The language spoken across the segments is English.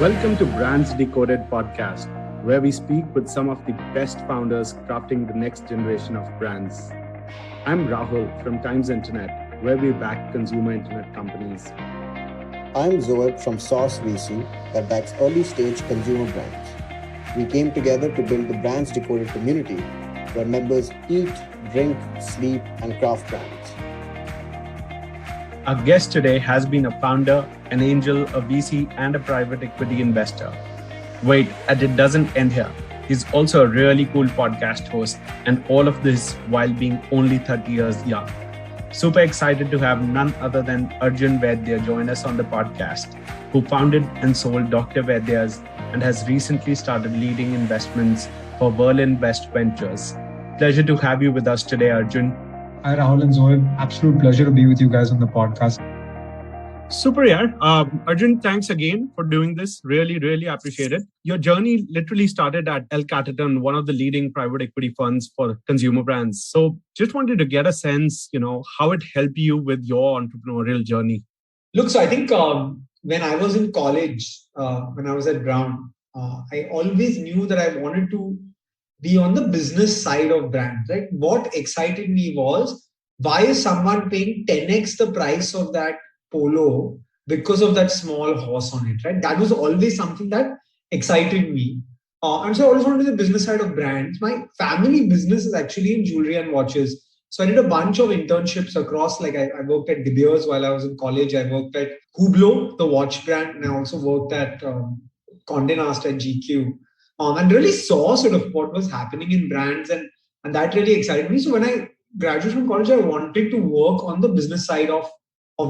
Welcome to Brands Decoded podcast, where we speak with some of the best founders crafting the next generation of brands. I'm Rahul from Times Internet, where we back consumer internet companies. I'm Zoed from Sauce VC that backs early stage consumer brands. We came together to build the Brands Decoded community where members eat, drink, sleep, and craft brands. Our guest today has been a founder, an angel, a VC, and a private equity investor. Wait, and it doesn't end here. He's also a really cool podcast host, and all of this while being only 30 years young. Super excited to have none other than Arjun Vaidya join us on the podcast, who founded and sold Dr Vaidya's and has recently started leading investments for Verlinvest Ventures. Pleasure to have you with us today, Arjun. Hi, Rahul and Zoe. Absolute pleasure to be with you guys on the podcast. Super, yeah. Arjun, thanks again for doing this. Really appreciate it. Your journey literally started at El Capitan, one of the leading private equity funds for consumer brands. So just wanted to get a sense, how it helped you with your entrepreneurial journey. Look, so I think when I was in college, when I was at Brown, I always knew that I wanted to be on the business side of brands, right? What excited me was, why is someone paying 10x the price of that polo because of that small horse on it, right? That was always something that excited me. And so I always wanted to be the business side of brands. My family business is actually in jewelry and watches. So I did a bunch of internships across, like I worked at De Beers while I was in college. I worked at Hublot, the watch brand, and I also worked at Condé Nast at GQ. And really saw sort of what was happening in brands, and that really excited me. So when I graduated from college, I wanted to work on the business side of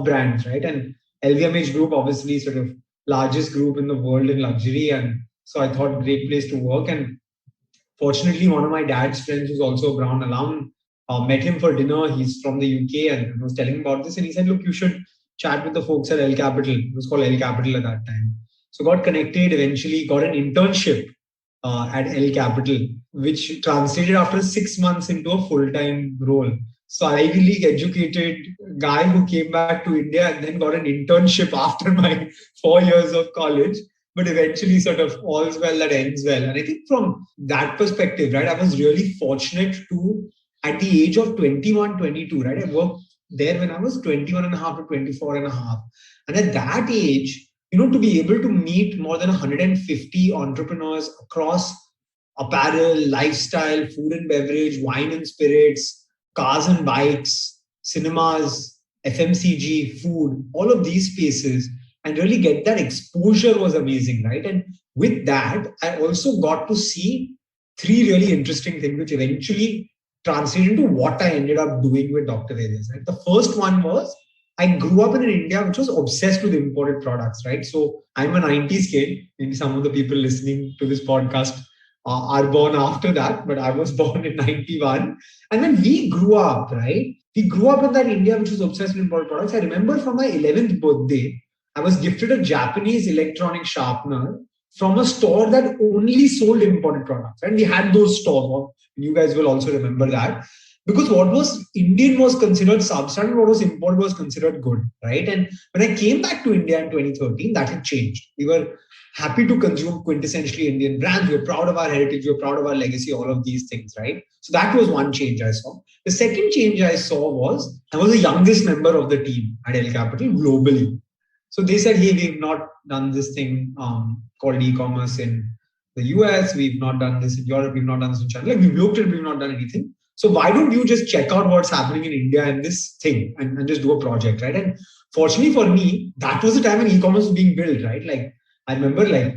brands, right? And LVMH Group, obviously, sort of largest group in the world in luxury, and so I thought great place to work. And fortunately, one of my dad's friends, who's also a Brown alum, met him for dinner. He's from the UK, and was telling him about this, and he said, "Look, you should chat with the folks at El Capital." It was called El Capital at that time. So got connected. Eventually, got an internship at El Capital, which translated after 6 months into a full-time role. So Ivy League educated guy who came back to India and then got an internship after my 4 years of college, but eventually sort of all's well that ends well. And I think from that perspective, right, I was really fortunate to, at the age of 21, 22, right, I worked there when I was 21 and a half to 24 and a half. And at that age, to be able to meet more than 150 entrepreneurs across apparel, lifestyle, food and beverage, wine and spirits, cars and bikes, cinemas, FMCG, food, all of these spaces, and really get that exposure was amazing, right? And with that, I also got to see three really interesting things, which eventually translated into what I ended up doing with Dr. Vaidya. Right? The first one was, I grew up in an India which was obsessed with imported products, right? So I'm a 90s kid. Maybe some of the people listening to this podcast are born after that, but I was born in 91. And when we grew up, right? We grew up in that India which was obsessed with imported products. I remember from my 11th birthday, I was gifted a Japanese electronic sharpener from a store that only sold imported products. And we had those stores. You guys will also remember that. Because what was Indian was considered substandard, what was imported was considered good, right? And when I came back to India in 2013, that had changed. We were happy to consume quintessentially Indian brands. We were proud of our heritage. We were proud of our legacy, all of these things, right? So that was one change I saw. The second change I saw was, I was the youngest member of the team at El Capital globally. So they said, hey, we've not done this thing called e-commerce in the US. We've not done this in Europe. We've not done this in China. Like we've looked at it, we've not done anything. So why don't you just check out what's happening in India and this thing and just do a project, right? And fortunately for me, that was the time when e-commerce was being built, right? Like I remember like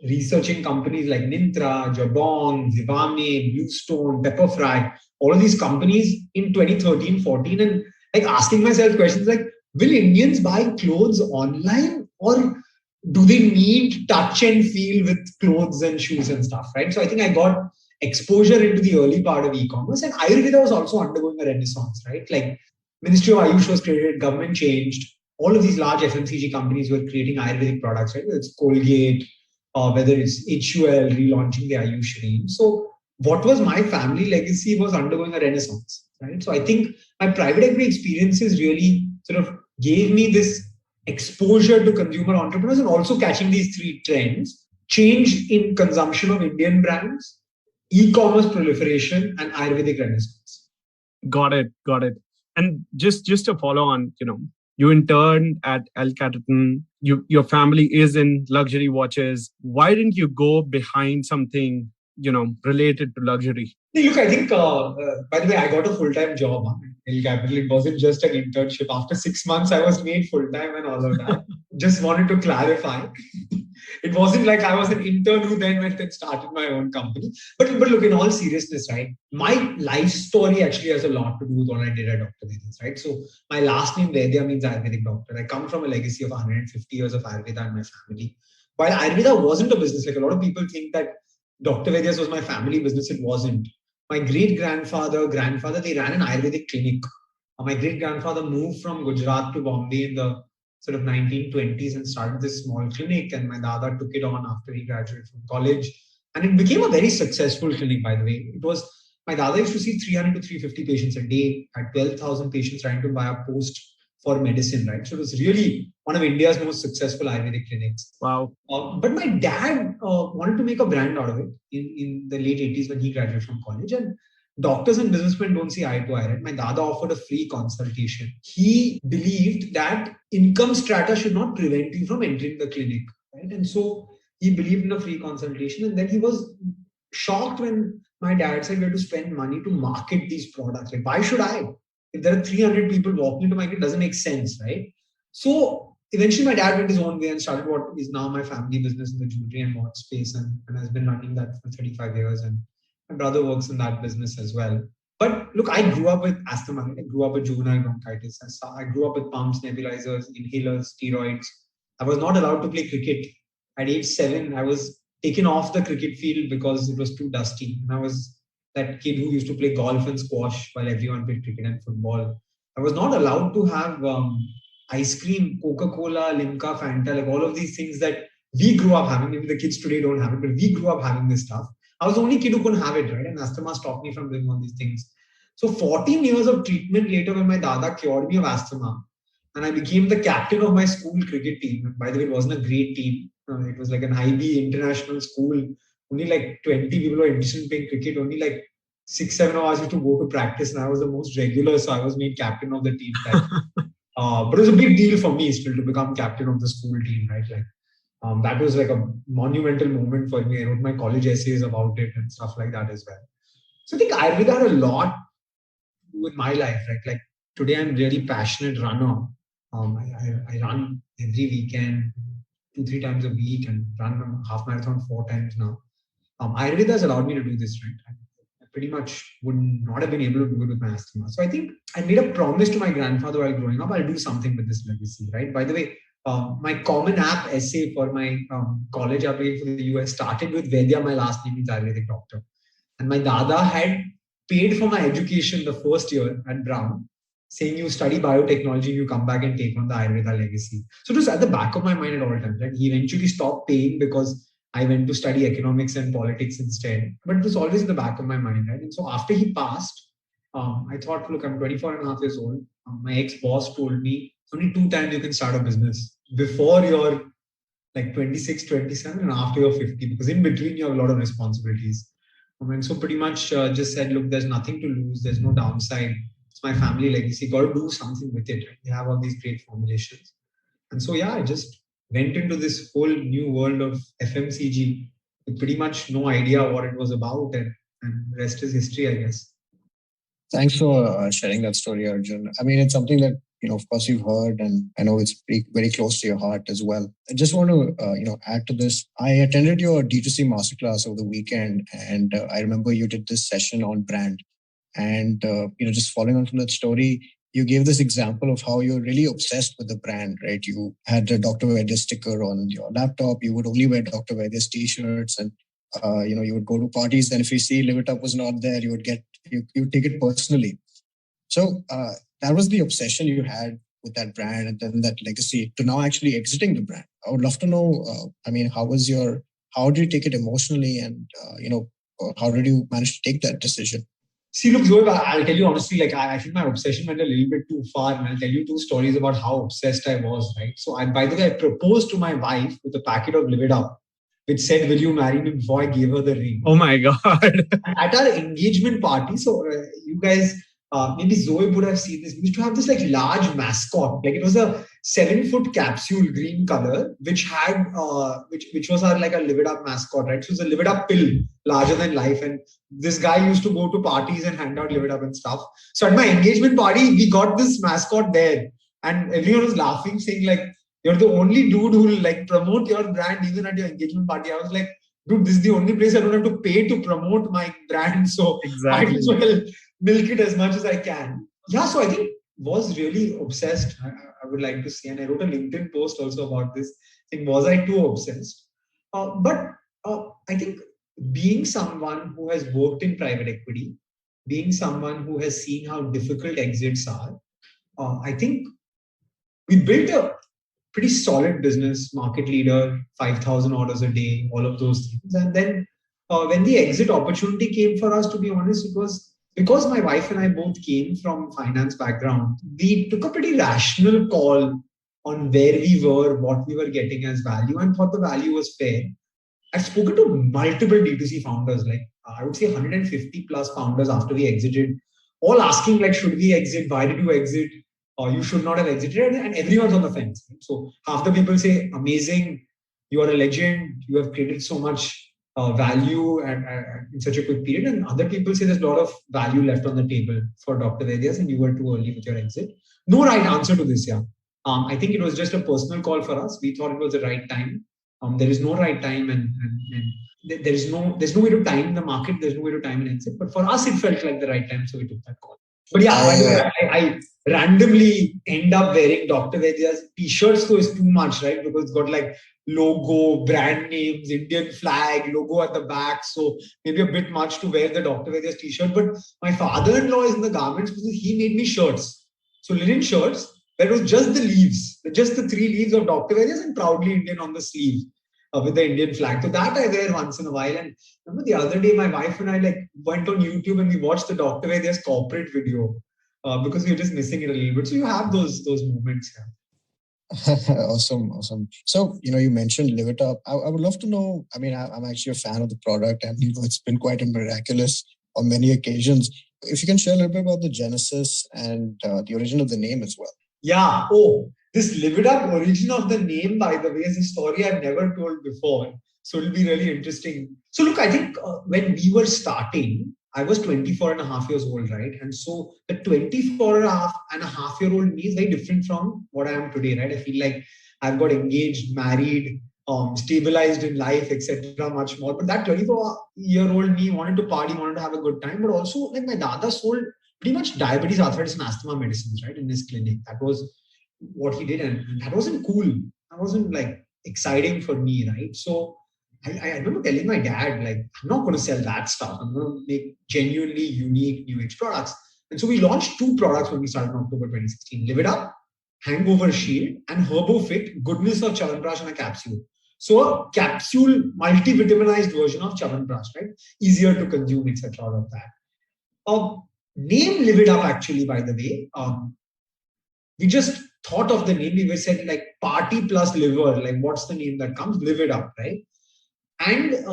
researching companies like Myntra, Jabong, Zivame, Bluestone, Pepperfry, all of these companies in 2013, 14, and like asking myself questions like, will Indians buy clothes online or do they need touch and feel with clothes and shoes and stuff, right? So I think I got exposure into the early part of e-commerce, and Ayurveda was also undergoing a renaissance, right? Like Ministry of Ayush was created, government changed. All of these large FMCG companies were creating Ayurvedic products, right? Whether it's Colgate, whether it's HUL relaunching the Ayush range. So what was my family legacy was undergoing a renaissance, right? So I think my private equity experiences really sort of gave me this exposure to consumer entrepreneurs, and also catching these three trends: change in consumption of Indian brands, e-commerce proliferation, and Ayurvedic renaissance. Got it. Got it. And just to follow on, you interned at El Capitan. Your family is in luxury watches. Why didn't you go behind something, related to luxury? Look, I think, by the way, I got a full-time job in Capital. It wasn't just an internship. After 6 months, I was made full-time and all of that. Just wanted to clarify. It wasn't like I was an intern who then went and started my own company. But look, in all seriousness, right, my life story actually has a lot to do with what I did at Dr. Vaidya's, right? So my last name Vaidya means Ayurvedic doctor. I come from a legacy of 150 years of Ayurveda in my family. While Ayurveda wasn't a business, like a lot of people think that Dr. Vaidya's was my family business, it wasn't. My grandfather, they ran an Ayurvedic clinic. My great-grandfather moved from Gujarat to Bombay in the sort of 1920s and started this small clinic. And my dada took it on after he graduated from college. And it became a very successful clinic, by the way. It was, my dada used to see 300 to 350 patients a day, had 12,000 patients trying to buy a post for medicine, right? So it was really one of India's most successful Ayurvedic clinics. Wow. But my dad wanted to make a brand out of it in the late 80s when he graduated from college. And doctors and businessmen don't see eye to eye, right? My dada offered a free consultation. He believed that income strata should not prevent you from entering the clinic, right? And so he believed in a free consultation. And then he was shocked when my dad said we have to spend money to market these products. Like, why should I? If there are 300 people walking into my clinic, it doesn't make sense, right? So eventually my dad went his own way and started what is now my family business in the jewelry and watch space, and has been running that for 35 years. And my brother works in that business as well. But look, I grew up with asthma. I grew up with juvenile bronchitis. I grew up with pumps, nebulizers, inhalers, steroids. I was not allowed to play cricket. At age 7, I was taken off the cricket field because it was too dusty. And I was that kid who used to play golf and squash while everyone played cricket and football. I was not allowed to have ice cream, Coca-Cola, Limca, Fanta, like all of these things that we grew up having. Maybe the kids today don't have it, but we grew up having this stuff. I was the only kid who couldn't have it, right? And asthma stopped me from doing all these things. So 14 years of treatment later, when my dada cured me of asthma, and I became the captain of my school cricket team. By the way, it wasn't a great team. It was like an IB international school. Only like 20 people were interested in playing cricket. Only like 6-7 of us used to go to practice, and I was the most regular, so I was made captain of the team. But it was a big deal for me still to become captain of the school team, right? Like, that was like a monumental moment for me. I wrote my college essays about it and stuff like that as well. So I think Ayurveda had a lot to do with my life, right? Like today, I'm really passionate runner. I run every weekend, 2-3 times a week, and run a half marathon 4 times now. Ayurveda has allowed me to do this, right? I pretty much would not have been able to do it with my asthma. So I think I made a promise to my grandfather while growing up, I'll do something with this legacy, right? By the way, my Common App essay for my college application for the US started with Vaidya, my last name is Ayurvedic doctor. And my dada had paid for my education the first year at Brown, saying you study biotechnology, you come back and take on the Ayurveda legacy. So it was at the back of my mind at all times, right? He eventually stopped paying because I went to study economics and politics instead. But it was always in the back of my mind, right? And so after he passed, I thought, look, I'm 24 and a half years old. My ex-boss told me, only 2 times you can start a business: before you're like 26, 27, and after you're 50, because in between you have a lot of responsibilities. And so pretty much just said, look, there's nothing to lose. There's no downside. It's my family legacy. Got to do something with it. Right? They have all these great formulations. And so, yeah, I just went into this whole new world of FMCG with pretty much no idea what it was about. And the rest is history, I guess. Thanks for sharing that story, Arjun. I mean, it's something that, of course, you've heard, and I know it's very close to your heart as well. I just want to, add to this. I attended your D2C masterclass over the weekend, and I remember you did this session on brand. And, just following on from that story, you gave this example of how you're really obsessed with the brand, right? You had a Dr. Vaidya sticker on your laptop. You would only wear Dr. Vaidya's t-shirts, and you would go to parties. And if you see Live It Up was not there, you would take it personally. So that was the obsession you had with that brand, and then that legacy to now actually exiting the brand. I would love to know, how did you take it emotionally, and, how did you manage to take that decision? See, look, Zoe, I'll tell you honestly, like I think my obsession went a little bit too far, and I'll tell you two stories about how obsessed I was, right? So, by the way, I proposed to my wife with a packet of Live It Up, which said, "Will you marry me?" before I gave her the ring. Oh my God. At our engagement party, so you guys, maybe Zoe would have seen this. We used to have this like large mascot, like it was a 7 foot capsule, green color, which had which was our like a Live It Up mascot, right? So it was a Live It Up pill, larger than life, and this guy used to go to parties and hand out Live It Up and stuff. So at my engagement party, we got this mascot there, and everyone was laughing, saying like, "You're the only dude who will like promote your brand even at your engagement party." I was like, dude, this is the only place I don't have to pay to promote my brand. So Exactly. might as well milk it as much as I can. Yeah, so I think was really obsessed. I would like to say, and I wrote a LinkedIn post also about this. I think, was I too obsessed? But I think being someone who has worked in private equity, being someone who has seen how difficult exits are, I think we built a pretty solid business, market leader, 5,000 orders a day, all of those things. And then when the exit opportunity came for us, to be honest, it was because my wife and I both came from finance background. We took a pretty rational call on where we were, what we were getting as value, and thought the value was fair. I've spoken to multiple D2C founders, like I would say 150 plus founders after we exited, all asking like, should we exit? Why did you exit? Or you should not have exited, and everyone's on the fence. So half the people say, amazing, you are a legend, you have created so much value in such a quick period. And other people say there's a lot of value left on the table for Dr. Vaidya's and you were too early with your exit. No right answer to this, yeah. I think it was just a personal call for us. We thought it was the right time. There is no right time, and there's no way to time the market. There's no way to time an exit. But for us, it felt like the right time, so we took that call. But yeah, by the way, I randomly end up wearing Dr. Vaidya's t-shirts, so it's too much, right? Because it's got like logo, brand names, Indian flag, logo at the back. So maybe a bit much to wear the Dr. Vaidya's t-shirt. But my father-in-law is in the garments business. He made me shirts. So linen shirts, where it was just the leaves, just the 3 leaves of Dr. Vaidya's and proudly Indian on the sleeve. With the Indian flag. So that I wear once in a while. And remember the other day, my wife and I like went on YouTube and we watched the Dr. Vaidya's corporate video because we were just missing it a little bit. So you have those moments here. Awesome. So, you mentioned Live It Up. I would love to know, I'm actually a fan of the product and, it's been quite miraculous on many occasions. If you can share a little bit about the genesis and the origin of the name as well. Yeah. Oh, this Live It Up origin of the name, by the way, is a story I've never told before. So it'll be really interesting. So look, I think when we were starting, I was 24 and a half years old, right? And so the 24 and a half year old me is very different from what I am today, right? I feel like I've got engaged, married, stabilized in life, etc. much more. But that 24-year-old me wanted to party, wanted to have a good time. But also like my dada sold pretty much diabetes, arthritis and asthma medicines, right? In his clinic. That was what he did, and that wasn't cool. That wasn't like exciting for me, right? So I remember telling my dad, like, I'm not going to sell that stuff. I'm going to make genuinely unique new age products. And so we launched 2 products when we started in October 2016: Live It Up, Hangover Shield, and HerboFit, Goodness of Chyawanprash in a capsule. So a capsule multivitaminized version of Chyawanprash, right? Easier to consume, etc. All of that. Name Live It Up, actually, by the way. We just thought of the name. We said like party plus liver. Like what's the name that comes? Live It Up, right? And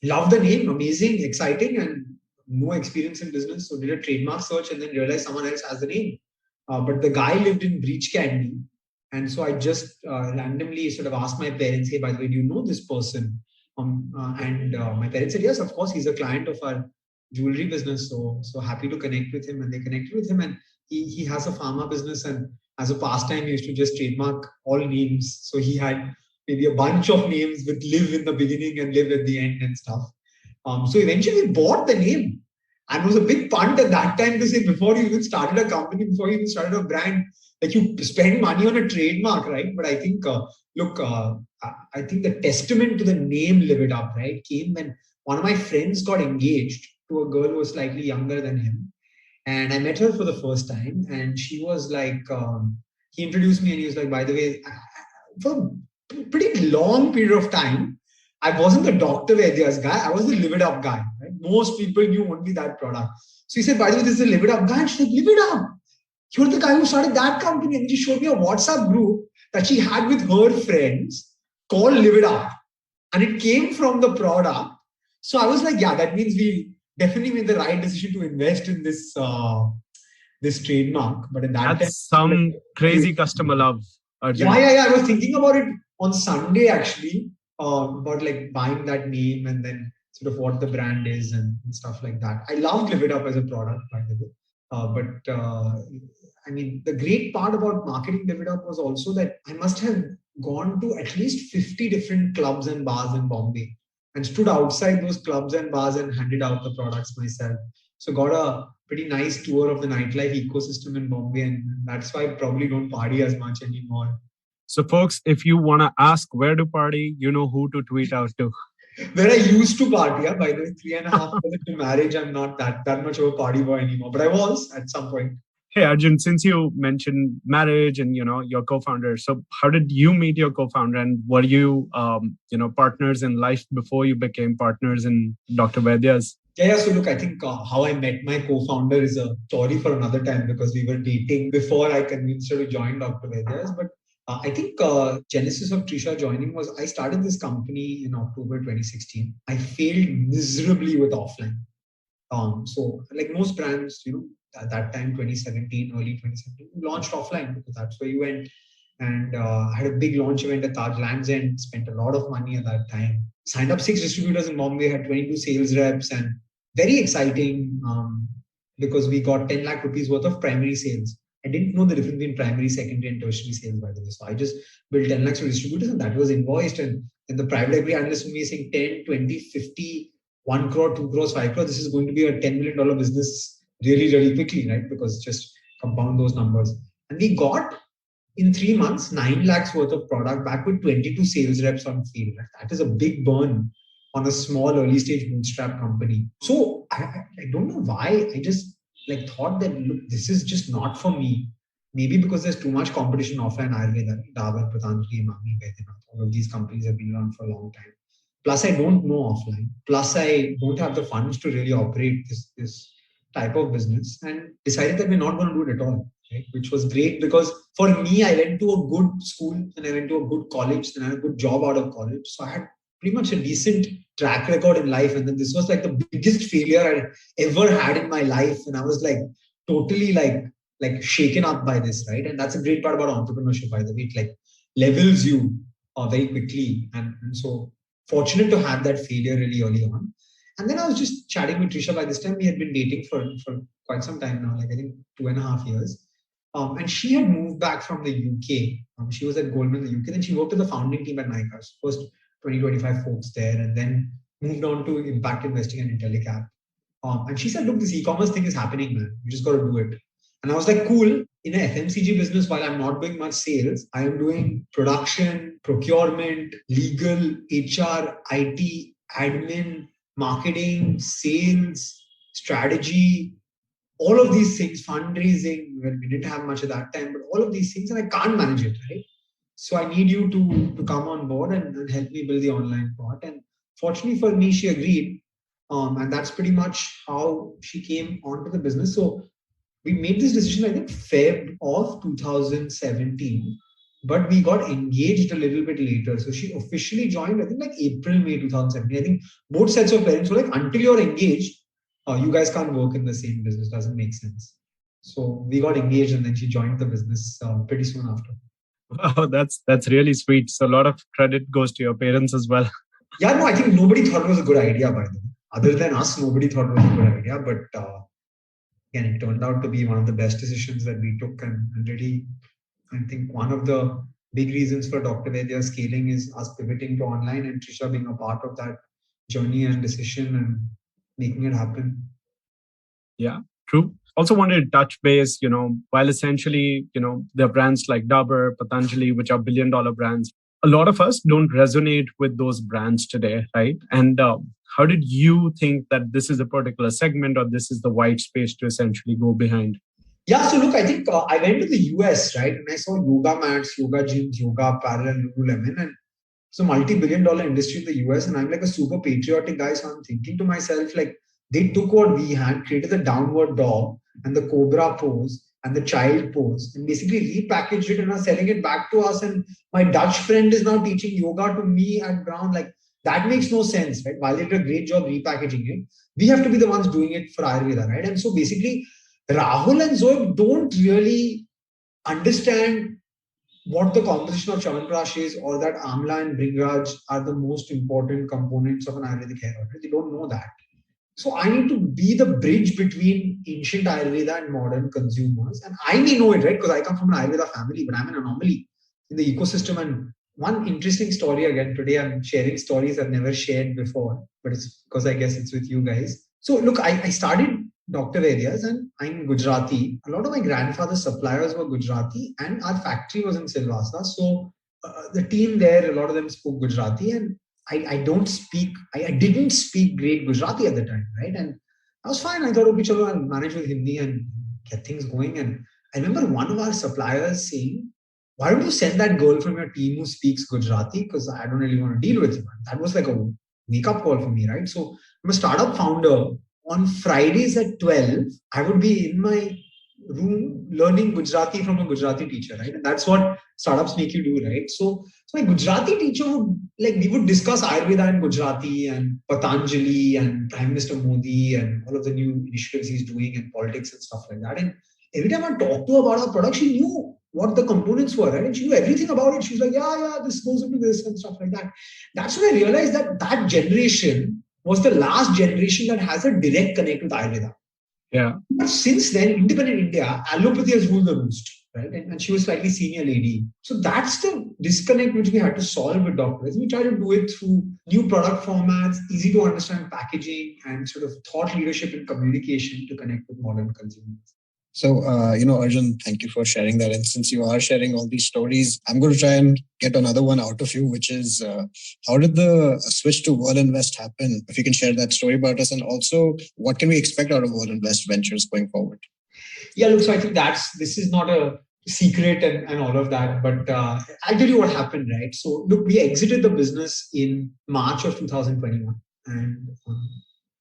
love the name. Amazing, exciting, and no experience in business. So did a trademark search and then realized someone else has the name. But the guy lived in Breach Candy. And so I just randomly sort of asked my parents, hey, by the way, do you know this person? And my parents said, yes, of course, he's a client of our jewelry business. So happy to connect with him. And they connected with him. And he has a pharma business. And as a pastime, he used to just trademark all names. So he had maybe a bunch of names with live in the beginning and live at the end and stuff. So eventually we bought the name. And it was a big punt at that time to say, before you even started a company, before you even started a brand, like you spend money on a trademark, right? But I think, I think the testament to the name Live It Up, right, came when one of my friends got engaged to a girl who was slightly younger than him. And I met her for the first time. And she was like, he introduced me and he was like, by the way, for a pretty long period of time, I wasn't the Dr. Vaidya's guy. I was the Live It Up guy. Right? Most people knew only that product. So he said, by the way, this is the Live It Up guy. And she's like, Live It Up. You're the guy who started that company. And she showed me a WhatsApp group that she had with her friends called Live It Up. And it came from the product. So I was like, yeah, that means we definitely made the right decision to invest in this trademark. But at that That's some crazy customer love, Arjun. Yeah. I was thinking about it on Sunday actually, about like buying that name and then sort of what the brand is and stuff like that. I love Live It Up as a product, by the way. I mean, the great part about marketing Live It Up was also that I must have gone to at least 50 different clubs and bars in Bombay and stood outside those clubs and bars and handed out the products myself. So got a pretty nice tour of the nightlife ecosystem in Bombay, and that's why I probably don't party as much anymore. So folks, if you want to ask where to party, you know who to tweet out to. Where I used to party, by the way, 3.5 years into marriage, I'm not that much of a party boy anymore, but I was at some point. Hey Arjun, since you mentioned marriage and your co-founder, so how did you meet your co-founder, and were you partners in life before you became partners in Dr. Vaidya's? Yeah. So look, I think how I met my co-founder is a story for another time because we were dating before I convinced her to join Dr. Vaidya's. But I think genesis of Trisha joining was I started this company in October 2016. I failed miserably with offline. So like most brands, at that time, 2017, early 2017, we launched offline because that's where you went. And had a big launch event at Taj Lands End, spent a lot of money at that time. Signed up 6 distributors in Bombay, had 22 sales reps, and very exciting because we got 10 lakh rupees worth of primary sales. I didn't know the difference between primary, secondary, and tertiary sales, by the way. So I just built 10 lakhs for distributors, and that was invoiced. And then the private equity analyst was me saying 10, 20, 50, 1 crore, 2 crores, 5 crores. This is going to be a $10 million business really, really quickly, right? Because just compound those numbers. And we got in 3 months, 9 lakhs worth of product back with 22 sales reps on field. That is a big burn on a small early stage bootstrap company. So I don't know why. I just thought that, look, this is just not for me. Maybe because there's too much competition offline. Ayurveda, Dabur, Patanjali, Mami, Baidyanath, all of these companies have been around for a long time. Plus, I don't know offline. Plus, I don't have the funds to really operate this type of business, and decided that we're not going to do it at all. Right? Which was great because for me, I went to a good school and I went to a good college and I had a good job out of college. So I had pretty much a decent track record in life. And then this was like the biggest failure I'd ever had in my life. And I was like totally like shaken up by this, right? And that's a great part about entrepreneurship, by the way. It levels you very quickly. And so fortunate to have that failure really early on. And then I was just chatting with Trisha. By this time, we had been dating for quite some time now, I think 2.5 years. And she had moved back from the UK. She was at Goldman in the UK. Then she worked with the founding team at Nykaa. First 20-25 folks there, and then moved on to impact investing and Intellicap. And she said, look, this e-commerce thing is happening, man. You just got to do it. And I was like, cool. In an FMCG business, while I'm not doing much sales, I am doing production, procurement, legal, HR, IT, admin, marketing, sales, strategy, all of these things, fundraising, well, we didn't have much at that time, but all of these things, and I can't manage it, right? So I need you to come on board and help me build the online part. And fortunately for me, she agreed. And that's pretty much how she came onto the business. So we made this decision, I think, Feb of 2017, but we got engaged a little bit later. So she officially joined, I think, April, May 2017. I think both sets of parents were like, until you're engaged, you guys can't work in the same business. Doesn't make sense. So we got engaged, and then she joined the business pretty soon after. Wow, that's really sweet. So a lot of credit goes to your parents as well. Yeah, no, I think nobody thought it was a good idea, by the way. Other than us, nobody thought it was a good idea. But again, it turned out to be one of the best decisions that we took. And really, I think one of the big reasons for Dr. Vaidya scaling is us pivoting to online and Trisha being a part of that journey and decision and making it happen. Yeah, true. Also wanted to touch base, while essentially, there are brands like Dabur, Patanjali, which are billion-dollar brands. A lot of us don't resonate with those brands today, right? And how did you think that this is a particular segment or this is the white space to essentially go behind? Yeah, so look, I think I went to the US, right? And I saw yoga mats, yoga gyms, yoga apparel, and Lululemon. And It's a multi-billion dollar industry in the US, and I'm like a super patriotic guy. So I'm thinking to myself, like, they took what we had, created the downward dog and the cobra pose and the child pose, and basically repackaged it and are selling it back to us. And my Dutch friend is now teaching yoga to me at Brown. Like, that makes no sense, right? While they did a great job repackaging it, we have to be the ones doing it for Ayurveda, right? And so basically, Rahul and Zoe don't really understand what the composition of Chyawanprash is, or that Amla and Bringraj are the most important components of an Ayurvedic hair oil. They don't know that. So I need to be the bridge between ancient Ayurveda and modern consumers. And I may know it, right? Because I come from an Ayurveda family, but I'm an anomaly in the ecosystem. And one interesting story again, today I'm sharing stories I've never shared before, but it's because I guess it's with you guys. So look, I started Dr. Vaidya's and I'm Gujarati. A lot of my grandfather's suppliers were Gujarati and our factory was in Silvassa. So the team there, a lot of them spoke Gujarati, and I didn't speak great Gujarati at the time, right? And I was fine. I thought, okay, chalo, I'll manage with Hindi and get things going. And I remember one of our suppliers saying, why don't you send that girl from your team who speaks Gujarati? Because I don't really want to deal with you. That was like a wake-up call for me, right? So I'm a startup founder. On Fridays at 12, I would be in my room learning Gujarati from a Gujarati teacher, right? And that's what startups make you do, right? So my Gujarati teacher would, like, we would discuss Ayurveda in Gujarati and Patanjali and Prime Minister Modi and all of the new initiatives he's doing and politics and stuff like that. And every time I talked to her about our product, she knew what the components were, right? And she knew everything about it. She was like, yeah, this goes into this and stuff like that. That's when I realized that that generation was the last generation that has a direct connect with Ayurveda. Yeah. But since then, independent India, allopathy has ruled the roost, right? And she was slightly senior lady. So that's the disconnect which we had to solve with doctors. We try to do it through new product formats, easy to understand packaging, and sort of thought leadership and communication to connect with modern consumers. So, Arjun, thank you for sharing that. And since you are sharing all these stories, I'm going to try and get another one out of you, which is how did the switch to Verlinvest happen? If you can share that story about us, and also what can we expect out of Verlinvest ventures going forward? Yeah, look, so I think this is not a secret and all of that, but I'll tell you what happened, right? So look, we exited the business in March of 2021, and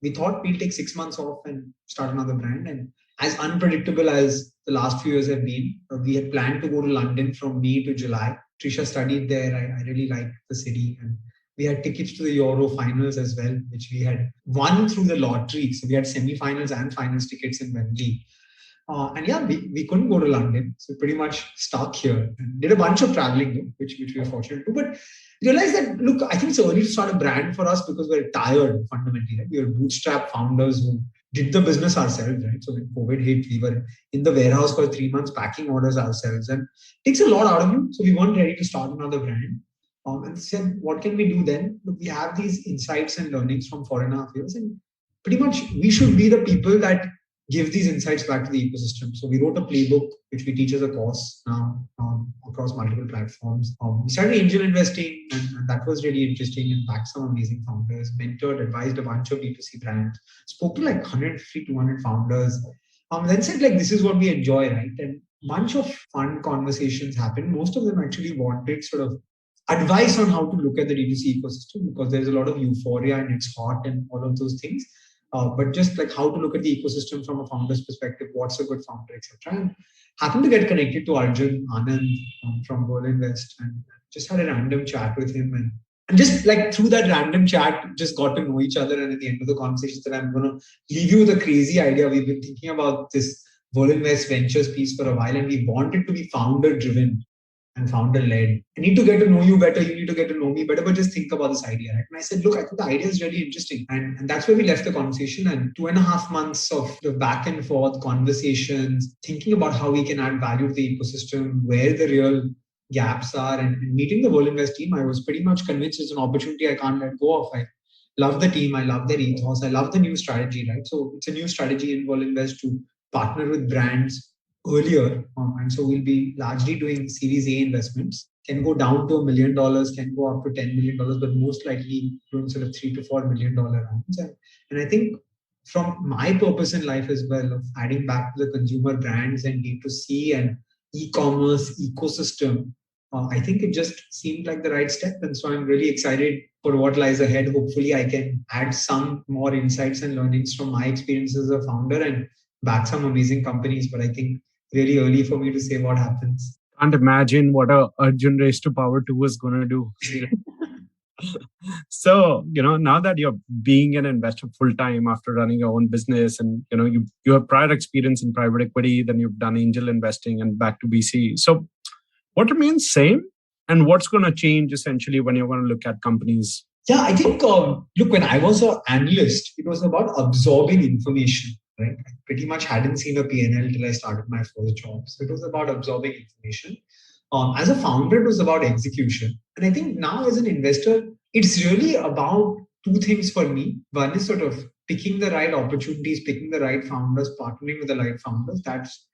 we thought we'll take 6 months off and start another brand. And as unpredictable as the last few years have been, we had planned to go to London from May to July. Trisha studied there. I really liked the city. And we had tickets to the Euro finals as well, which we had won through the lottery. So we had semi-finals and finals tickets in Wembley. And yeah, we couldn't go to London. So pretty much stuck here. And did a bunch of traveling, which we were fortunate to. But realized that, look, I think it's early to start a brand for us because we're tired fundamentally. Right? We were bootstrap founders who did the business ourselves, right? So when COVID hit, we were in the warehouse for 3 months packing orders ourselves, and it takes a lot out of you. So we weren't ready to start another brand. And said, what can we do then? Look, we have these insights and learnings from 4.5 years, and pretty much we should be the people that give these insights back to the ecosystem. So we wrote a playbook, which we teach as a course now across multiple platforms. We started angel investing, and that was really interesting, and backed some amazing founders, mentored, advised a bunch of B2C brands, spoke to like 150, 200 founders. Then said, like, this is what we enjoy, right? And a bunch of fun conversations happened. Most of them actually wanted sort of advice on how to look at the D2C ecosystem, because there's a lot of euphoria and it's hot and all of those things. But just like how to look at the ecosystem from a founder's perspective, what's a good founder, etc. And happened to get connected to Arjun Anand from Verlinvest, and just had a random chat with him, and just like through that random chat, just got to know each other. And at the end of the conversation, said, I'm going to leave you with a crazy idea. We've been thinking about this Verlinvest Ventures piece for a while, and we want it to be founder driven and founder led. I need to get to know you better. You need to get to know me better, but just think about this idea. Right? And I said, look, I think the idea is really interesting. And that's where we left the conversation. And 2.5 months of the back and forth conversations, thinking about how we can add value to the ecosystem, where the real gaps are, and meeting the Verlinvest team, I was pretty much convinced it's an opportunity I can't let go of. I love the team. I love their ethos. I love the new strategy, right? So it's a new strategy in Verlinvest to partner with brands earlier. And so we'll be largely doing Series A investments. Can go down to $1 million, can go up to $10 million, but most likely doing sort of $3 to $4 million rounds. And I think from my purpose in life as well, of adding back to the consumer brands and D2C and e-commerce ecosystem, I think it just seemed like the right step. And so I'm really excited for what lies ahead. Hopefully, I can add some more insights and learnings from my experience as a founder and back some amazing companies. But I think really early for me to say what happens. Can't imagine what a Arjun raised to power 2 is going to do. So, now that you're being an investor full time after running your own business, and you have prior experience in private equity, then you've done angel investing and back to VC. So, what remains same, and what's going to change essentially when you're going to look at companies? Yeah, I think look, when I was an analyst, it was about absorbing information. Right, I pretty much hadn't seen a P&L till I started my first job. So it was about absorbing information. As a founder, it was about execution. And I think now as an investor, it's really about two things for me. One is sort of picking the right opportunities, picking the right founders, partnering with the right founders. That's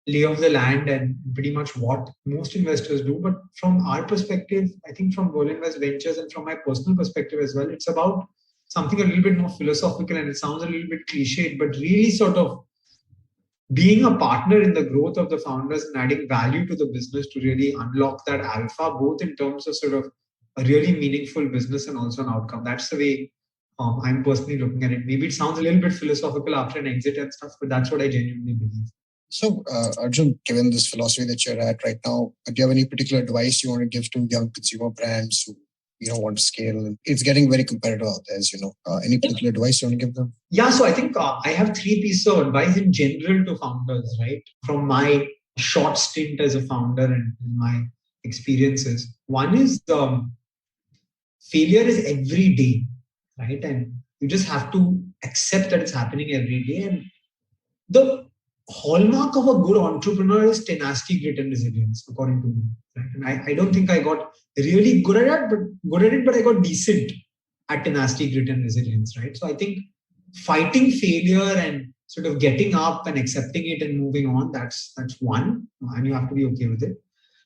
lay of the land and pretty much what most investors do. But from our perspective, I think from Verlinvest Ventures and from my personal perspective as well, it's about something a little bit more philosophical, and it sounds a little bit cliched, but really sort of being a partner in the growth of the founders and adding value to the business to really unlock that alpha, both in terms of sort of a really meaningful business and also an outcome. That's the way I'm personally looking at it. Maybe it sounds a little bit philosophical after an exit and stuff, but that's what I genuinely believe. So, Arjun, given this philosophy that you're at right now, do you have any particular advice you want to give to young consumer brands who want to scale? It's getting very competitive out there, as you know. Any particular advice you want to give them? Yeah, so I think I have 3 pieces of advice in general to founders, right? From my short stint as a founder and my experiences. One is failure is every day, right? And you just have to accept that it's happening every day. And the hallmark of a good entrepreneur is tenacity, grit, and resilience, according to me. Right? And I don't think I got really good at it, but I got decent at tenacity, grit, and resilience. Right. So I think fighting failure and sort of getting up and accepting it and moving on, that's one, and you have to be okay with it.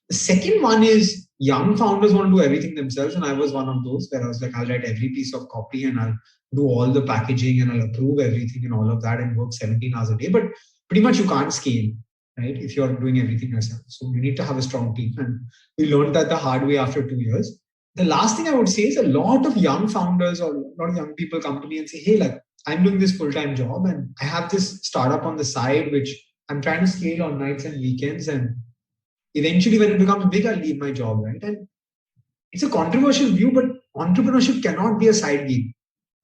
The second one is young founders want to do everything themselves, and I was one of those where I was like, I'll write every piece of copy and I'll do all the packaging and I'll approve everything and all of that and work 17 hours a day. But pretty much you can't scale, right, if you're doing everything yourself. So you need to have a strong team. And we learned that the hard way after 2 years. The last thing I would say is a lot of young founders or a lot of young people come to me and say, hey, like, I'm doing this full-time job and I have this startup on the side, which I'm trying to scale on nights and weekends. And eventually when it becomes big, I'll leave my job, right? And it's a controversial view, but entrepreneurship cannot be a side gig.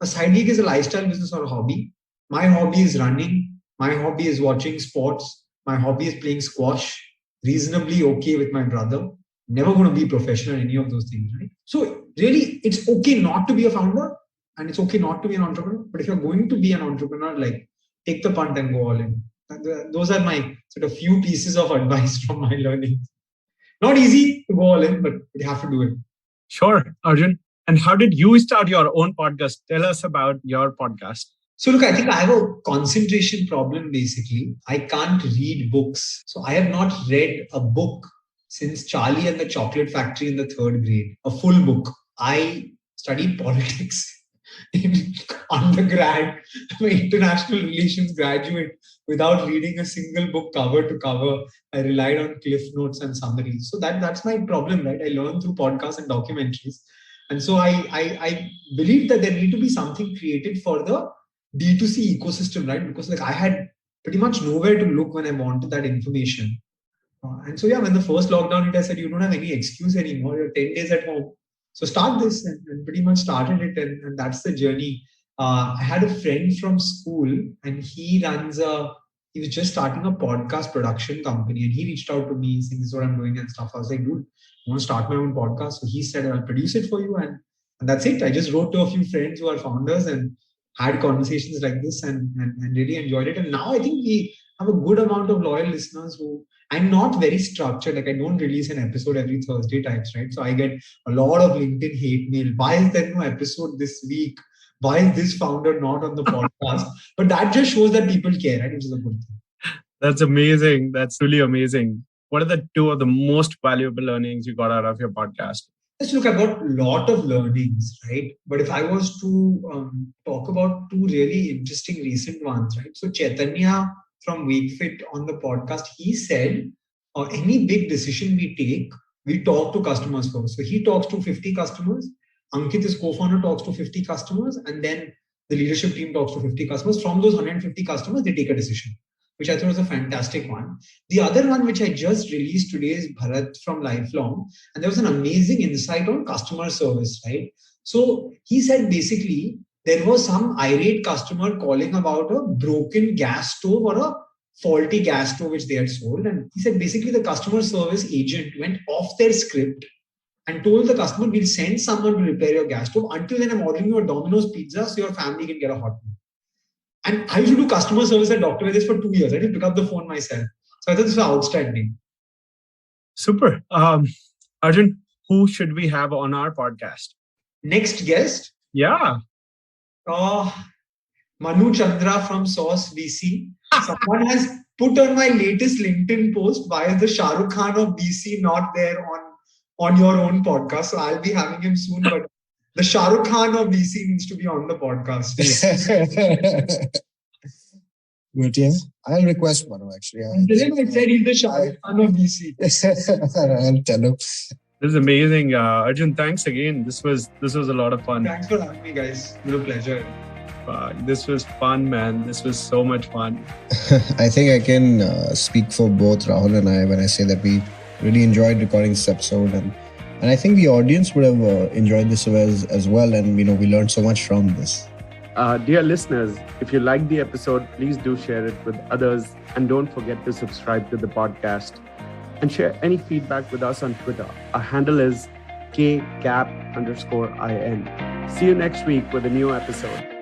A side gig is a lifestyle business or a hobby. My hobby is running. My hobby is watching sports. My hobby is playing squash. Reasonably okay with my brother. Never going to be professional in any of those things, right? So really, it's okay not to be a founder and it's okay not to be an entrepreneur. But if you're going to be an entrepreneur, like, take the punt and go all in. Those are my sort of few pieces of advice from my learning. Not easy to go all in, but you have to do it. Sure, Arjun. And how did you start your own podcast? Tell us about your podcast. So look, I think I have a concentration problem, basically. I can't read books. So I have not read a book since Charlie and the Chocolate Factory in the 3rd grade, a full book. I studied politics in undergrad. I'm an international relations graduate without reading a single book cover to cover. I relied on cliff notes and summaries. So that's my problem, right? I learned through podcasts and documentaries. And so I believe that there need to be something created for the D2C ecosystem, right? Because like I had pretty much nowhere to look when I wanted that information. And so, yeah, when the first lockdown hit, I said, you don't have any excuse anymore. You're 10 days at home. So start this, and pretty much started it. And that's the journey. I had a friend from school and he was just starting a podcast production company. And he reached out to me saying, this is what I'm doing and stuff. I was like, dude, I want to start my own podcast. So he said, I'll produce it for you. And that's it. I just wrote to a few friends who are founders and had conversations like this and really enjoyed it. And now I think we have a good amount of loyal listeners who, I'm not very structured. Like I don't release an episode every Thursday types, right? So I get a lot of LinkedIn hate mail. Why is there no episode this week? Why is this founder not on the podcast? But that just shows that people care, right? Which is a good thing. That's amazing. That's really amazing. What are the 2 of the most valuable learnings you got out of your podcast? Let's look about a lot of learnings, right? But if I was to talk about 2 really interesting recent ones, right? So Chaitanya from WakeFit on the podcast, he said, any big decision we take, we talk to customers first. So he talks to 50 customers. Ankit, his co-founder, talks to 50 customers. And then the leadership team talks to 50 customers. From those 150 customers, they take a decision, which I thought was a fantastic one. The other one, which I just released today, is Bharat from Lifelong. And there was an amazing insight on customer service, right? So he said basically there was some irate customer calling about a broken gas stove or a faulty gas stove which they had sold. And he said basically the customer service agent went off their script and told the customer, we'll send someone to repair your gas stove. Until then, I'm ordering you a Domino's pizza so your family can get a hot meal. And I used to do customer service at Dr. Vaidya for 2 years. I didn't pick up the phone myself. So I thought this was outstanding. Super. Arjun, who should we have on our podcast? Next guest? Yeah. Manu Chandra from Sauce VC. Someone has put on my latest LinkedIn post, why is the Shah Rukh Khan of VC not there on your own podcast? So I'll be having him soon, but the Shah Rukh Khan of VC needs to be on the podcast. But yeah, I'll request Manu actually. Tell him I said he's the Shah Rukh Khan of VC. I'll tell him. This is amazing. Arjun, thanks again. This was a lot of fun. Thanks for having me, guys. It was a pleasure. This was fun, man. This was so much fun. I think I can speak for both Rahul and I when I say that we really enjoyed recording this episode, and I think the audience would have enjoyed this as well. And we learned so much from this. Dear listeners, if you liked the episode, please do share it with others, and don't forget to subscribe to the podcast and share any feedback with us on Twitter. Our handle is @kcap_in. See you next week with a new episode.